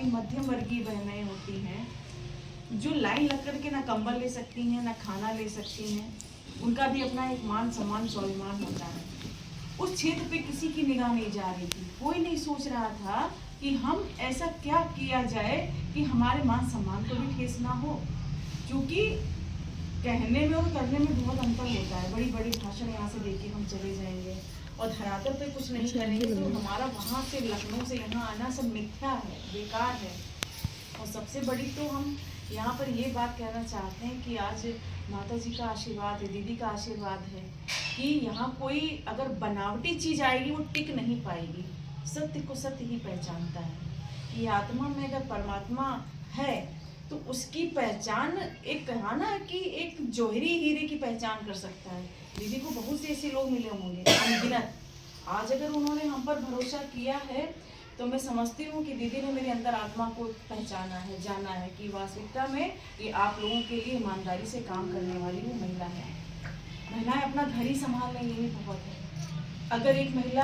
हमारी मध्यम वर्गीय बहनें होती हैं जो लाइन लग करके ना कंबल ले सकती हैं ना खाना ले सकती हैं, उनका भी अपना एक मान सम्मान स्वाभिमान होता है। उस क्षेत्र पे किसी की निगाह नहीं जा रही थी, कोई नहीं सोच रहा था कि हम ऐसा क्या किया जाए कि हमारे मान सम्मान को भी ठेस ना हो। क्योंकि कहने में और करने में बहुत अंतर होता है। बड़ी बड़ी भाषण यहाँ से देके हम चले जाएंगे और धरातल पे कुछ नहीं करेंगे तो हमारा वहाँ से लखनऊ से यहाँ आना सब मिथ्या है, बेकार है। और सबसे बड़ी तो हम यहाँ पर ये बात कहना चाहते हैं कि आज माता जी का आशीर्वाद है, दीदी का आशीर्वाद है कि यहाँ कोई अगर बनावटी चीज़ आएगी वो टिक नहीं पाएगी। सत्य को सत्य ही पहचानता है कि आत्मा में अगर परमात्मा है तो उसकी पहचान एक कहना है कि एक जौहरी हीरे की पहचान कर सकता है। दीदी को बहुत से ऐसे लोग मिले होंगे अनगिनत। आज अगर उन्होंने हम पर भरोसा किया है तो मैं समझती हूँ कि दीदी ने मेरे अंदर आत्मा को पहचाना है, जाना है कि वास्तविकता में ये आप लोगों के लिए ईमानदारी से काम करने वाली वो महिला है। महिलाएं अपना घर ही संभाल रही है, बहुत है। अगर एक महिला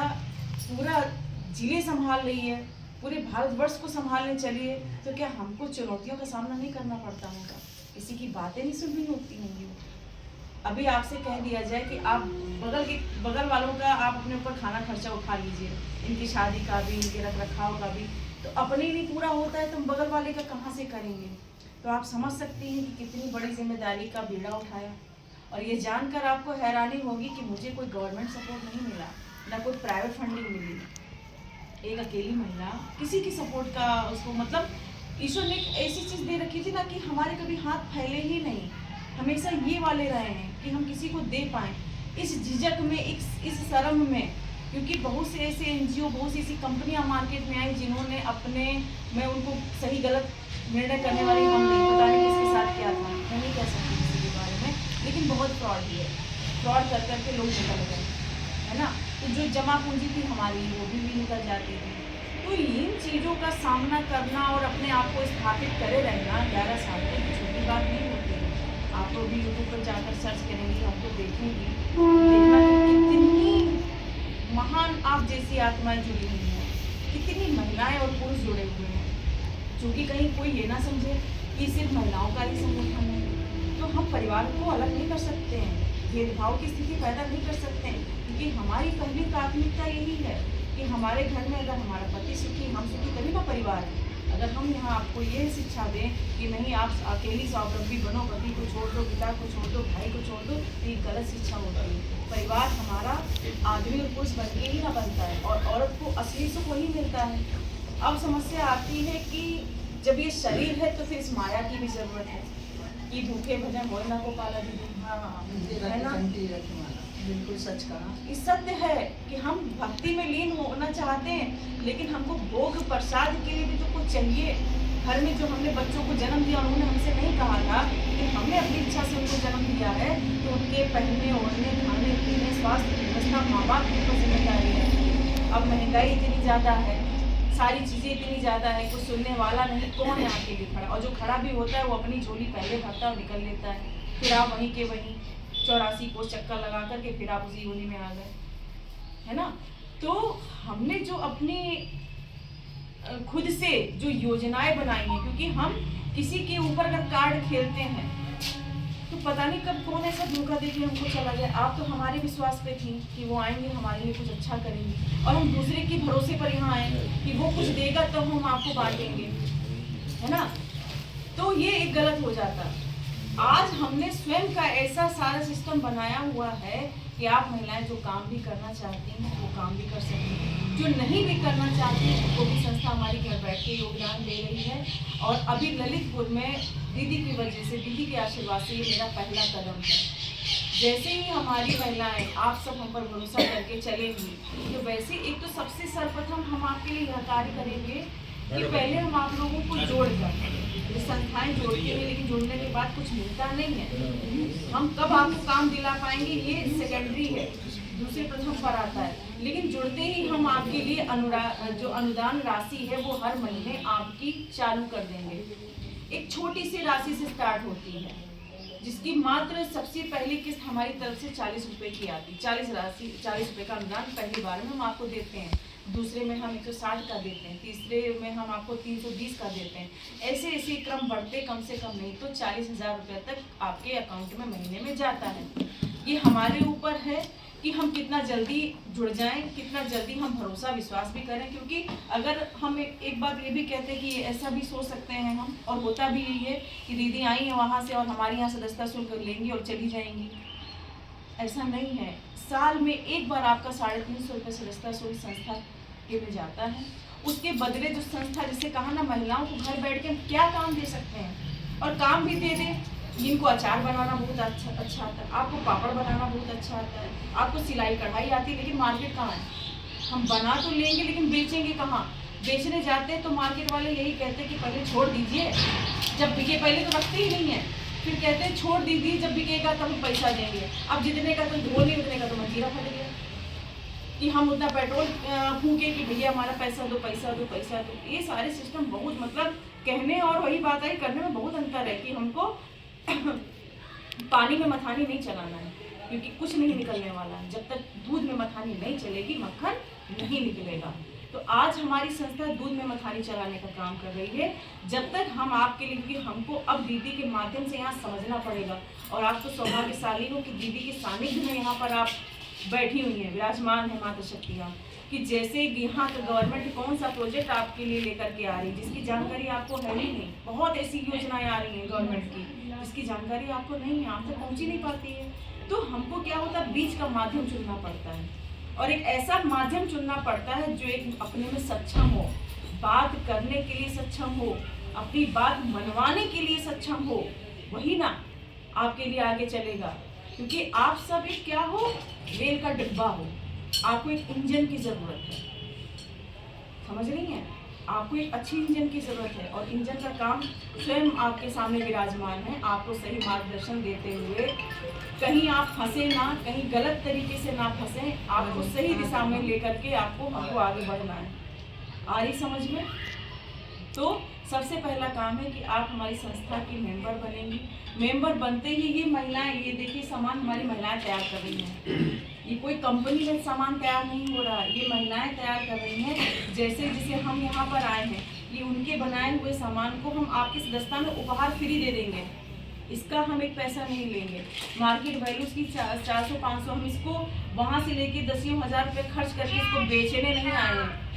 पूरा जिले संभाल रही है, पूरे भारतवर्ष को संभालने चलिए तो क्या हमको चुनौतियों का सामना नहीं करना पड़ता होगा? किसी की बातें नहीं सुननी होती होंगी। अभी आपसे कह दिया जाए कि आप बगल वालों का आप अपने ऊपर खाना खर्चा उठा लीजिए, इनकी शादी का भी, इनके रख रखाव का भी, तो अपने ही नहीं पूरा होता है तो बगल वाले का कहाँ से करेंगे? तो आप समझ सकती हैं कि कितनी बड़ी जिम्मेदारी का बीड़ा उठाया। और ये जानकर आपको हैरानी होगी कि मुझे कोई गवर्नमेंट सपोर्ट नहीं मिला, ना कोई प्राइवेट फंडिंग मिली। एक अकेली महिला, किसी की सपोर्ट का उसको मतलब ईश्वर ने एक ऐसी चीज़ दे रखी थी ना कि हमारे कभी हाथ फैले ही नहीं, हमेशा ये वाले रहे हैं कि हम किसी को दे पाएँ इस झिझक में, इस शर्म में। क्योंकि बहुत से ऐसे एनजीओ, बहुत सी ऐसी कंपनियां मार्केट में आई जिन्होंने अपने, मैं उनको सही गलत निर्णय करने वाली हम नहीं, पता नहीं किसके साथ क्या था, मैं नहीं कह सकती किसी के बारे में, लेकिन बहुत फ्रॉड है। फ्रॉड कर करके लोग निकल गए, है ना। तो जो जमा पूंजी थी हमारी वो भी निकल जाती थी। तो इन चीज़ों का सामना करना और अपने आप को स्थापित करे रहना 11 साल तक छोटी बात नहीं होती है। आप लोग भी यूट्यूब पर जाकर सर्च करेंगी, हम तो देखेंगी, देखना कि कितनी महान आप जैसी आत्माएं जुड़ी हुई हैं, कितनी महिलाएं और पुरुष जुड़े हुए हैं। क्योंकि कहीं कोई ये ना समझे कि सिर्फ महिलाओं का ही संगठन है, तो हम परिवार को अलग नहीं कर सकते हैं, भेदभाव की स्थिति पैदा नहीं कर सकते हैं। क्योंकि हमारी पहली प्राथमिकता यही है कि हमारे घर में अगर हमारा पति सुखी, हम सुखी, तभी ना परिवार है। अगर हम यहाँ आपको ये शिक्षा दें कि नहीं आप अकेली स्वावलंबी बनो, पति को छोड़ दो, पिता को छोड़ दो, भाई को छोड़ दो, तो ये गलत शिक्षा होती है। परिवार हमारा आदमी और पुरुष बन के ही ना बनता है और औरत को असली सुख वही मिलता है। अब समस्या आती है कि जब ये शरीर है तो फिर इस माया की भी जरूरत है कि भूखे भजन हो ना को पाला दीदी, है ना, बिल्कुल सच कहा। ये सत्य है कि हम भक्ति में लीन होना चाहते हैं, लेकिन हमको भोग प्रसाद के लिए भी तो कुछ चाहिए। घर में जो हमने बच्चों को जन्म दिया, उन्होंने हमसे नहीं कहा था कि हमने अपनी इच्छा से उनको जन्म दिया है, तो उनके पहनने ओढ़ने, खाने पीने, स्वास्थ्य व्यवस्था माँ बाप की ऊपर जिम्मेदारी है। अब महंगाई इतनी ज़्यादा है, सारी चीज़ें इतनी ज़्यादा है, कुछ सुनने वाला नहीं, कौन यहाँ के लिए खड़ा, और जो खड़ा भी होता है वो अपनी झोली पहले भरता और निकल लेता है। फिर आप वहीं के वहीं 84 को चक्कर लगा करके फिर आप उसी होली में आ गए, है ना। तो हमने जो अपने खुद से जो योजनाएं बनाई हैं, क्योंकि हम किसी के ऊपर अगर कार्ड खेलते हैं तो पता नहीं कब कौन ऐसा धोखा दे के हमको चला जाए। आप तो हमारे विश्वास पे थी कि वो आएंगे, हमारे लिए कुछ अच्छा करेंगे, और हम दूसरे के भरोसे पर यहाँ आए कि वो कुछ देगा तो हम आपको बांटेंगे, है ना। तो ये एक गलत हो जाता। आज हमने स्वयं का ऐसा सारा सिस्टम बनाया हुआ है कि आप महिलाएं जो काम भी करना चाहती हैं वो काम भी कर सकती हैं, जो नहीं भी करना चाहती हैं वो भी संस्था हमारी घर बैठ के योगदान दे रही है। और अभी ललितपुर में दीदी की वजह से, दीदी के आशीर्वाद से ये मेरा पहला कदम है। जैसे ही हमारी महिलाएं आप सब हम पर भरोसा करके चलेंगी, तो वैसे एक तो सबसे सर्वप्रथम हम आपके लिए यह कार्य करेंगे कि पहले हम आप लोगों को जोड़कर, ये संस्थाएं जोड़ती हैं लेकिन जोड़ने के बाद कुछ मिलता नहीं है। हम कब आपको काम दिला पाएंगे ये सेकेंडरी है, दूसरे प्रथम पर आता है। लेकिन जुड़ते ही हम आपके लिए जो अनुदान राशि है वो हर महीने आपकी चालू कर देंगे। एक छोटी सी राशि से स्टार्ट होती है, जिसकी मात्र सबसे पहली किस्त हमारी तरफ से 40 रुपए की आती है। 40 रुपए का अनुदान पहली बार में हम आपको देते हैं। दूसरे में हम 160 का देते हैं, तीसरे में हम आपको 320 का देते हैं। ऐसे ऐसे क्रम बढ़ते कम से कम नहीं तो 40,000 रुपये तक आपके अकाउंट में महीने में जाता है। ये हमारे ऊपर है कि हम कितना जल्दी जुड़ जाएं, कितना जल्दी हम भरोसा विश्वास भी करें, क्योंकि अगर हम एक बात ये भी कहते हैं कि ऐसा भी सोच सकते हैं हम, और होता भी यही है कि दीदी आई हैं वहाँ से और हमारे यहाँ सदस्यता शुल्क लेंगी और चली जाएंगी। ऐसा नहीं है। साल में एक बार आपका 350 रुपये सदस्यता शुल्क संस्था के में जाता है। उसके बदले जो संस्था, जिससे कहा ना, महिलाओं को घर बैठ के हम क्या काम दे सकते हैं, और काम भी दे दें। जिनको अचार बनाना बहुत अच्छा आता है, आपको पापड़ बनाना बहुत अच्छा आता है, आपको सिलाई कढ़ाई आती है, लेकिन मार्केट कहाँ है? हम बना तो लेंगे लेकिन बेचेंगे कहाँ? बेचने जाते हैं तो मार्केट वाले यही कहते हैं कि पहले छोड़ दीजिए, जब बिके, पहले तो रखते ही नहीं है, फिर कहते हैं छोड़ दीजिए, जब बिकेगा तब हम पैसा देंगे। अब जितने का तो ढोल नहीं, उतने का तो मंजीरा फट गया कि हम उतना पेट्रोल फूके कि भैया हमारा पैसा दो, पैसा दो, पैसा दो। ये सारे सिस्टम बहुत, मतलब कहने और वही बात आई करने में बहुत अंतर है कि हमको पानी में मथानी नहीं चलाना है, क्योंकि कुछ नहीं निकलने वाला है। जब तक दूध में मथानी नहीं चलेगी, मक्खन नहीं निकलेगा। तो आज हमारी संस्था दूध में मथानी चलाने का काम कर रही है। जब तक हम आपके लिए, क्योंकि हमको अब दीदी के माध्यम से यहाँ समझना पड़ेगा, और आप तो सौभाग्यशाली हो कि दीदी के सानिध्य में यहाँ पर आप बैठी हुई हैं, विराजमान है माता शक्तियाँ, कि जैसे यहाँ का गवर्नमेंट कौन सा प्रोजेक्ट आपके लिए लेकर के आ रही है, जिसकी जानकारी आपको है ही नहीं। बहुत ऐसी योजनाएं आ रही हैं गवर्नमेंट की जिसकी जानकारी आपको नहीं है, आप तक पहुँच ही नहीं पाती है। तो हमको क्या होता है, बीच का माध्यम चुनना पड़ता है, और एक ऐसा माध्यम चुनना पड़ता है जो एक अपने में सक्षम हो, बात करने के लिए सक्षम हो, अपनी बात मनवाने के लिए सक्षम हो, वही ना आपके लिए आगे चलेगा। क्योंकि आप सब एक क्या हो, रेल का डिब्बा हो, आपको एक इंजन की जरूरत है, समझ रही हैं? आपको एक अच्छी इंजन की जरूरत है, और इंजन का काम स्वयं आपके सामने विराजमान है, आपको सही मार्गदर्शन देते हुए, कहीं आप फंसे ना, कहीं गलत तरीके से ना फंसे, आपको सही दिशा में लेकर के हमको आगे बढ़ना है। आ रही समझ में? तो सबसे पहला काम है कि आप हमारी संस्था की मेंबर बनेंगी। मेंबर बनते ही ये महिलाएं, ये देखिए सामान हमारी महिलाएं तैयार कर रही हैं। ये कोई कंपनी में सामान तैयार नहीं हो रहा, ये महिलाएं तैयार कर रही हैं। जैसे जिसे हम यहाँ पर आए हैं, ये उनके बनाए हुए सामान को हम आपकी सदस्यता में उपहार फ्री दे देंगे। इसका हम एक पैसा नहीं लेंगे। मार्केट वैल्यू इसकी 400-500, हम इसको वहाँ से लेके 10,000 रुपये खर्च करके इसको बेचने नहीं आए हैं,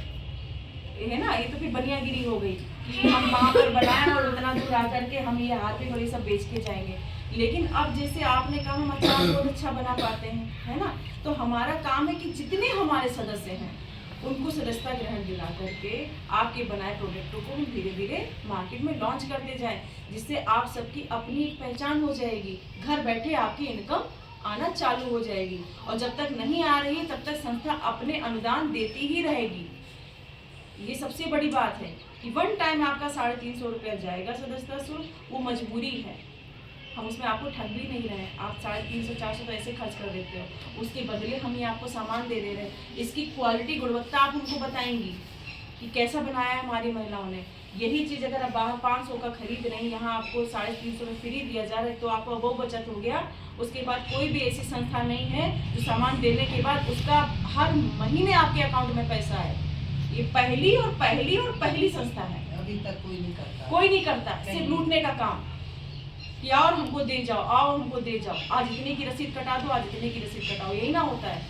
है ना? ये तो फिर बनियागिरी हो गई कि हम वहाँ पर बनाए और उतना दूर आकर के हम ये हार्पिक और ये सब बेच के जाएंगे। लेकिन अब जैसे आपने कहा हम अचार बहुत अच्छा बना पाते हैं, है ना? तो हमारा काम है कि जितने हमारे सदस्य हैं उनको सदस्यता ग्रहण दिला करके आपके बनाए प्रोडक्टों को हम धीरे धीरे मार्केट में लॉन्च करते जाएं, जिससे आप सबकी अपनी एक पहचान हो जाएगी, घर बैठे आपकी इनकम आना चालू हो जाएगी। और जब तक नहीं आ रही तब तक संस्था अपने अनुदान देती ही रहेगी। ये सबसे बड़ी बात है कि वन टाइम आपका 350 रुपया जाएगा सदस्यता शुल्क, वो मजबूरी है, हम उसमें आपको ठग भी नहीं रहे हैं। आप 350-400 तो ऐसे खर्च कर देते हो, उसके बदले हम ये आपको सामान दे दे रहे हैं। इसकी क्वालिटी, गुणवत्ता आप हमको बताएंगी कि कैसा बनाया है हमारी महिलाओं ने। यही चीज़ अगर आप बाहर 500 का खरीद रहे हैं, यहाँ आपको 350 में फ्री दिया जा रहा है, तो आपको वो बचत हो गया। उसके बाद कोई भी ऐसी संस्था नहीं है जो सामान देने के बाद उसका हर महीने आपके अकाउंट में पैसा है। ये पहली संस्था है, अभी तक कोई नहीं करता, सिर्फ लूटने का काम कि आओ और हमको दे जाओ, आओ हमको दे जाओ, आज इतने की रसीद कटा दो, आज इतने की रसीद कटाओ, यही ना होता है।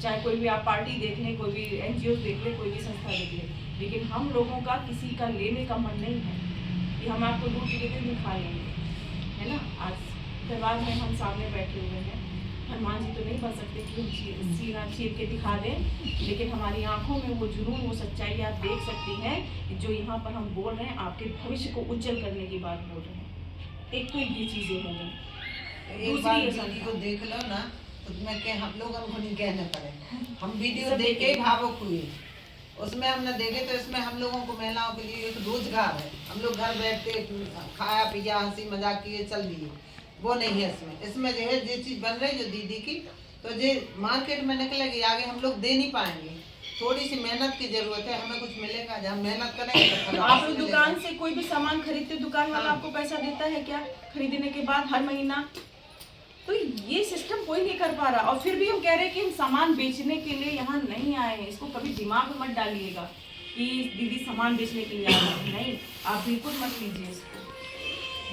चाहे कोई भी आप पार्टी देख लें, कोई भी NGO देख लें, कोई भी संस्था देख लें, लेकिन हम लोगों का किसी का लेने का मन नहीं है कि हम आपको लूट लेते दिखा लेंगे, है ना? आज दरबार में हम सामने बैठे हुए हैं, हनुमान जी तो नहीं बन सकते कि हम सीना चीर के दिखा दें, लेकिन हमारी आंखों में वो जुनून, वो सच्चाई आप देख सकती हैं कि जो यहाँ पर हम बोल रहे हैं आपके भविष्य को उज्जवल करने की बात बोल रहे हैं। एक तो ये चीजें हो गई, दूसरी को देख लो ना, उसमें के हम लोग हमको नहीं कहने पड़े, हम वीडियो देख के भावुक हुए। उसमें हमने देखे तो इसमें हम लोगों को, महिलाओं के लिए एक रोजगार है। हम लोग घर बैठते खाया पिया, हंसी मजाक किए चल दिए, वो नहीं है इसमें। इसमें जो है जो चीज बन रही जो दीदी की, तो जो मार्केट में निकलेगी आगे, हम लोग दे नहीं पाएंगे। थोड़ी सी मेहनत की जरूरत है, हमें कुछ मिलेगा जब हम मेहनत करेंगे। आप लोग दुकान से कोई भी सामान खरीदते, दुकान वाला आपको पैसा देता है क्या खरीदने के बाद हर महीना? तो तो ये सिस्टम कोई नहीं कर पा रहा, और फिर भी हम कह रहे हैं कि हम सामान बेचने के लिए यहाँ नहीं आए हैं। इसको कभी दिमाग में मत डालिएगा कि दीदी सामान बेचने के लिए आ रहे हैं, नहीं, आप बिल्कुल मत लीजिए इसको।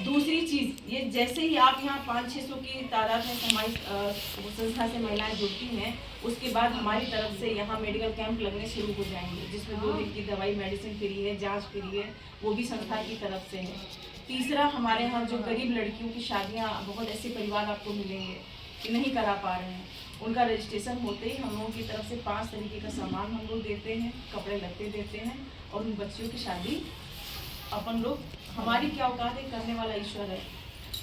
दूसरी चीज़, ये जैसे ही आप यहाँ 500-600 की तादाद में हमारी संस्था से महिलाएं जुड़ती हैं, उसके बाद हमारी तरफ से यहाँ मेडिकल कैंप लगने शुरू हो जाएंगे, जिसमें 2 दिन की दवाई मेडिसिन फ्री है, जांच फ्री है, वो भी संस्था की तरफ से है। तीसरा, हमारे यहाँ जो गरीब लड़कियों की शादियाँ, बहुत ऐसे परिवार आपको मिलेंगे कि नहीं करा पा रहे हैं, उनका रजिस्ट्रेशन होते ही हम लोगों की तरफ से 5 तरीके का सामान हम लोग देते हैं, कपड़े लत्ते देते हैं, और उन बच्चियों की शादी अपन लोग, हमारी क्या औकात है, करने वाला ईश्वर है,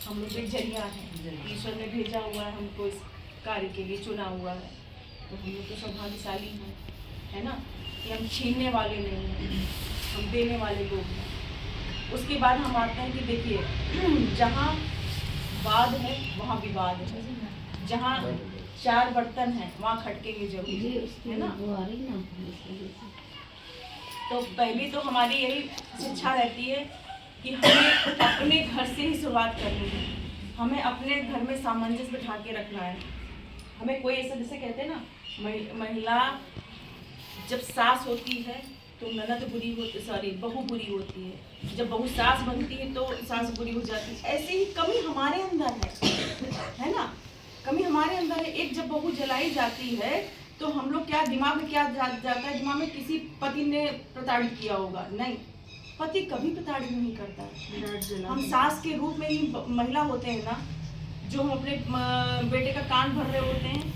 हम लोग एक जरिया है, ईश्वर ने भेजा हुआ है हमको इस कार्य के लिए, चुना हुआ है, तो हम लोग तो सौभाग्यशाली हैं, है ना, कि हम छीनने वाले नहीं हैं, हम देने वाले लोग हैं। उसके बाद हम आते हैं कि देखिए, जहाँ वाद है वहाँ विवाद है, जहाँ 4 बर्तन हैं वहाँ खटकेंगे जरूर, है ना। तो पहली तो हमारी यही शिक्षा रहती है कि हमें अपने घर से ही शुरुआत करनी है, हमें अपने घर में सामंजस्य बिठा के रखना है। हमें कोई ऐसा, जैसे कहते हैं ना, महिला जब सास होती है तो ननद बुरी होती, सॉरी, बहू बुरी होती है, जब बहू सास बनती है तो सास बुरी हो जाती है। ऐसे ही कमी हमारे अंदर है ना, कमी हमारे अंदर है। एक जब बहू जलाई जाती है तो हम लोग क्या दिमाग में क्या जाता है, दिमाग में किसी पति ने प्रताड़ित किया होगा, नहीं, पति कभी प्रताड़ित नहीं करता। हम सास के रूप में ही महिला होते हैं ना, जो हम अपने बेटे का कान भर रहे होते हैं,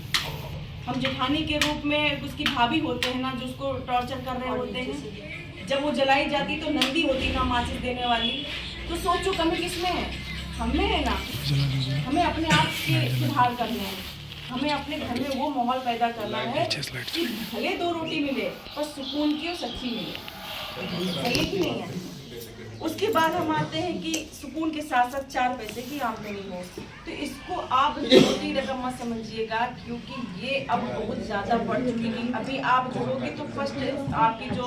हम जेठानी के रूप में उसकी भाभी होते हैं ना, जो उसको टॉर्चर कर रहे होते हैं। जब वो जलाई जाती तो नंदी होती ना, माचिस देने वाली। तो सोचो कमी किसमें है, हमें है ना। हमें अपने आप के सुधार करना है, हमें अपने घर में वो माहौल पैदा करना है कि भले 2 रोटी मिले पर सुकून की और सच्ची मिले, सही कि नहीं है। उसके बाद हम आते हैं कि सुकून के साथ साथ 4 पैसे की आमदनी हो, तो इसको आप छोटी रकम मत समझिएगा, क्योंकि ये अब बहुत ज़्यादा बढ़ चुकी है। अभी आप जुड़ोगे तो फर्स्ट आपकी जो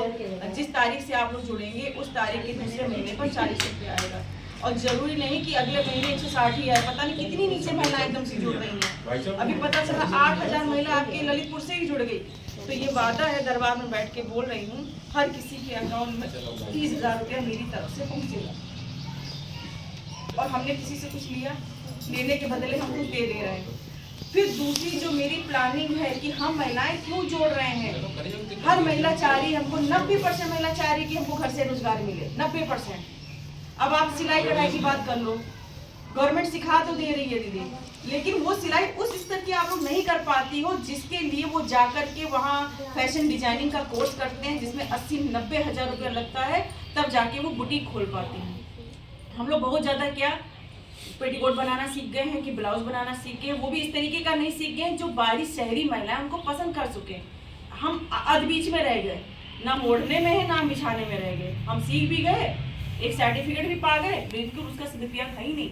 जिस तारीख से आप लोग जुड़ेंगे उस तारीख के दूसरे महीने पर 40 रुपये आएगा, और जरूरी नहीं कि अगले महीने 160 ही आए। पता नहीं कितनी नीचे महिलाएं एकदम से जुड़ रही हैं। अभी पता चला 8000 महिला आपके ललितपुर से ही जुड़ गई। तो ये वादा है, दरबार में बैठ के बोल रही हूँ, हर किसी के अकाउंट में 30,000 रुपया मेरी तरफ से पहुँचेगा। और हमने किसी से कुछ लिया, लेने के बदले हम कुछ दे रहे हैं। फिर दूसरी जो मेरी प्लानिंग है कि हम महिलाएं क्यों जोड़ रहे हैं, हर महिला चाह रही है, हमको 90% महिला चाह रही है कि हमको घर से रोजगार मिले, 90%। अब आप सिलाई कढ़ाई की बात कर लो, गवर्नमेंट सिखा तो दे रही है दीदी, लेकिन वो सिलाई उस स्तर की आप लोग नहीं कर पाती हो जिसके लिए वो जाकर के वहाँ फैशन डिजाइनिंग का कोर्स करते हैं, जिसमें 80-90 हज़ार रुपया लगता है, तब जाके वो बुटीक खोल पाती हैं। हम लोग बहुत ज़्यादा क्या पेटीकोट बनाना सीख गए हैं कि ब्लाउज बनाना सीख गए, वो भी इस तरीके का नहीं सीख गए जो बाहरी शहरी महिलाएं उनको पसंद कर सके। हम अध बीच में रह गए, ना मोड़ने में है ना बिछाने में रह गए। हम सीख भी गए, एक सर्टिफिकेट भी पा गए, बिल्कुल उसका सदुपयोग है ही नहीं।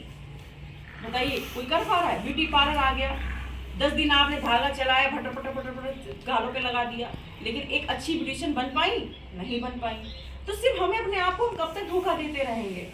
बताइए कोई कर पा रहा है? ब्यूटी पार्लर आ गया, 10 दिन आपने धागा चलाया, फटर फटर फटर फटर गालों पे लगा दिया, लेकिन एक अच्छी ब्यूटिशियन बन पाई? नहीं बन पाई। तो सिर्फ हमें अपने आप को कब तक धोखा देते रहेंगे?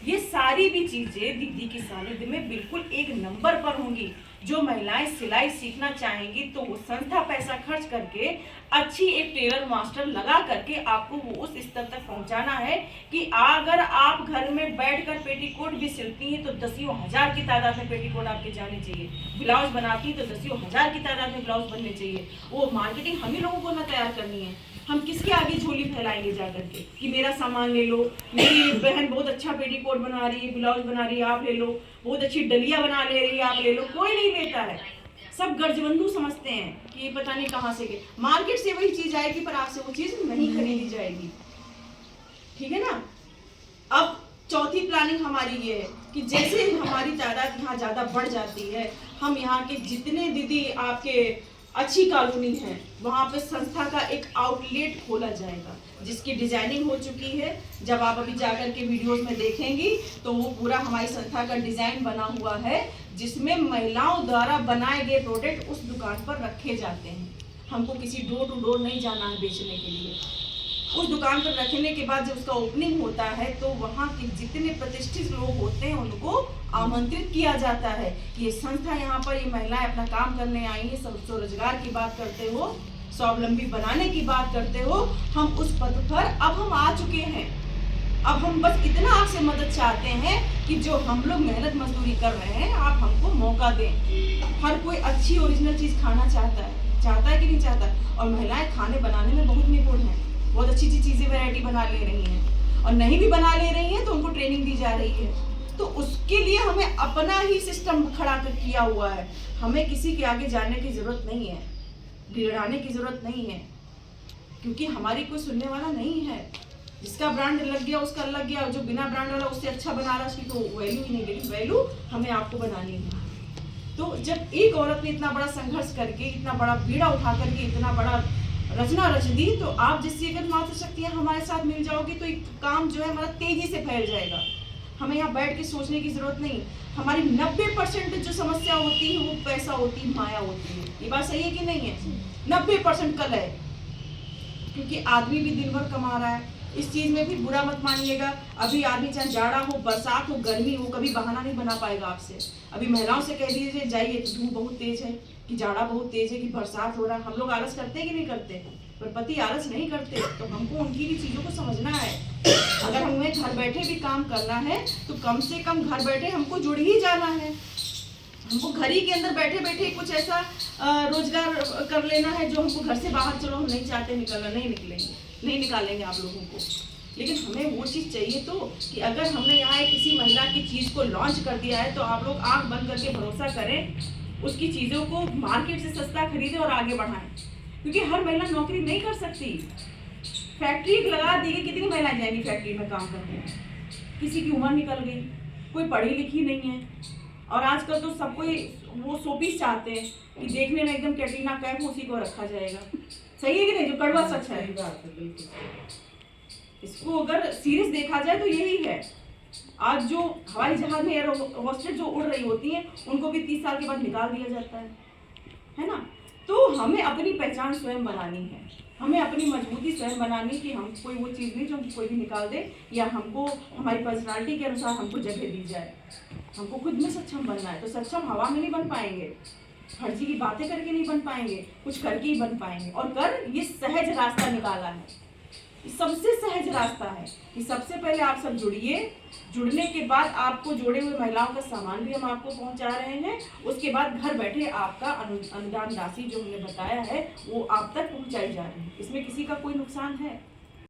ये सारी भी चीजें दीदी की सानिध्य में बिल्कुल एक नंबर पर होंगी। जो महिलाएं सिलाई सीखना चाहेंगी तो वो संस्था पैसा खर्च करके अच्छी एक टेलर मास्टर लगा करके आपको वो उस स्तर तक पहुंचाना है कि अगर आप घर में बैठकर पेटीकोट भी सिलती हैं तो 10 हज़ार की तादाद में पेटीकोट आपके जाने चाहिए। ब्लाउज बनाती हैं तो 10 हज़ार की तादाद में ब्लाउज बनने चाहिए। वो मार्केटिंग हम ही लोगों को ना तैयार करनी है। हम किसके आगे झोली फैलाएंगे जाकर के कि मेरा सामान ले लो, मेरी बहन बहुत अच्छा पेटीकोट बना रही है, ब्लाउज बना रही है, आप ले लो, बहुत अच्छी डलिया बना ले रही है, आप ले लो। कोई नहीं लेता है, सब गर्जबंधु समझते हैं कि ये पता नहीं कहाँ से गए। मार्केट से वही चीज आएगी पर आपसे वो चीज नहीं खरीदी जाएगी, ठीक है ना। अब चौथी प्लानिंग हमारी ये है कि जैसे हमारी तादाद यहाँ ज्यादा बढ़ जाती है, हम यहाँ के जितने दीदी आपके अच्छी कॉलोनी है वहाँ पे संस्था का एक आउटलेट खोला जाएगा जिसकी डिजाइनिंग हो चुकी है। जब आप अभी जाकर के वीडियोस में देखेंगी तो वो पूरा हमारी संस्था का डिजाइन बना हुआ है जिसमें महिलाओं द्वारा बनाए गए प्रोडक्ट उस दुकान पर रखे जाते हैं। हमको किसी डोर टू डोर नहीं जाना है बेचने के लिए, उस दुकान पर रखने के बाद जब उसका ओपनिंग होता है तो वहाँ के जितने प्रतिष्ठित लोग होते हैं उनको आमंत्रित किया जाता है कि ये संस्था यहाँ पर ये महिलाएं अपना काम करने आई हैं, स्वरोजगार की बात करते हो, स्वावलंबी बनाने की बात करते हो, हम उस पद पर अब हम आ चुके हैं। अब हम बस इतना आपसे मदद चाहते हैं कि जो हम लोग मेहनत मजदूरी कर रहे हैं आप हमको मौका दें। हर कोई अच्छी ओरिजिनल चीज़ खाना चाहता है कि नहीं चाहता, और महिलाएं खाने बनाने में बहुत निपुण हैं, बहुत अच्छी अच्छी चीज़ें वैरायटी बना ले रही हैं, और नहीं भी बना ले रही हैं तो उनको ट्रेनिंग दी जा रही है। तो उसके लिए हमें अपना ही सिस्टम खड़ा कर किया हुआ है, हमें किसी के आगे जाने की ज़रूरत नहीं है, गिड़ाने की ज़रूरत नहीं है, क्योंकि हमारी कोई सुनने वाला नहीं है। जिसका ब्रांड लग गया उसका लग गया, जो बिना ब्रांड वाला उससे अच्छा बना रहा उसकी तो वैल्यू ही नहीं, लेकिन वैल्यू हमें आपको बनानी है। तो जब एक औरत ने इतना बड़ा संघर्ष करके, इतना बड़ा बीड़ा उठा करके इतना बड़ा रचना रच दी, तो आप जिससे अगर मात्र शक्तियाँ हमारे साथ मिल जाओगी तो एक काम जो है हमारा तेजी से फैल जाएगा। हमें यहाँ बैठ के सोचने की जरूरत नहीं। हमारी 90% जो समस्या होती है वो पैसा होती है, माया होती है। ये बात सही है कि नहीं है? 90% कल है, क्योंकि आदमी भी दिन भर कमा रहा है। इस चीज में भी बुरा मत मानिएगा, अभी आदमी चाहे जाड़ा हो, बरसात हो, गर्मी हो, कभी बहाना नहीं बना पाएगा आपसे। अभी महिलाओं से कह दीजिए जाइए तो धूप बहुत तेज है, कि जाड़ा बहुत तेज है, कि बरसात हो रहा है, हम लोग आलस करते हैं कि नहीं करते? पर पति आलस नहीं करते, तो हमको उनकी भी चीजों को समझना है। अगर हमें घर बैठे भी काम करना है तो कम से कम घर बैठे हमको जुड़ ही जाना है। हमको घर ही के अंदर बैठे बैठे कुछ ऐसा रोजगार कर लेना है जो हमको घर से बाहर, चलो हम नहीं चाहते निकलना, नहीं निकालेंगे आप लोगों को, लेकिन हमें वो चीज़ चाहिए तो कि अगर हमने यहाँ किसी महिला की चीज़ को लॉन्च कर दिया है तो आप लोग आंख बंद करके भरोसा करें, उसकी चीज़ों को मार्केट से सस्ता खरीदें और आगे बढ़ाएं, क्योंकि हर महिला नौकरी नहीं कर सकती। फैक्ट्री लगा दी गई, कितनी महिलाएं जाएंगी फैक्ट्री में काम करने? किसी की उम्र निकल गई, कोई पढ़ी लिखी नहीं है, और आजकल तो सब कोई वो शोपीस चाहते हैं कि देखने में एकदम कैटरीना कैफ, उसी को रखा जाएगा। सही है कि नहीं? जो कड़वा सच है। इसको अगर सीरियस देखा जाए तो यही है। आज जो हवाई जहाज में एयर होस्टेस जो उड़ रही होती हैं उनको भी 30 साल के बाद निकाल दिया जाता है ना? तो हमें अपनी पहचान स्वयं बनानी है, हमें अपनी मजबूती स्वयं बनानी कि हम कोई वो चीज़ नहीं जो कोई भी निकाल दे, या हमको हमारी पर्सनालिटी के अनुसार हमको जगह दी जाए। हमको खुद में सक्षम बनना है, तो सक्षम हवा में नहीं बन पाएंगे, फर्जी की बातें करके नहीं बन पाएंगे, कुछ करके ही बन पाएंगे। और कर ये सहज रास्ता निकाला है, सबसे सहज रास्ता है कि सबसे पहले आप सब जुड़िए। जुड़ने के बाद आपको जोड़े हुए महिलाओं का सामान भी हम आपको पहुंचा रहे हैं, उसके बाद घर बैठे आपका अनुदान राशि जो हमने बताया है वो आप तक पहुंचाई जा रही है। इसमें किसी का कोई नुकसान है?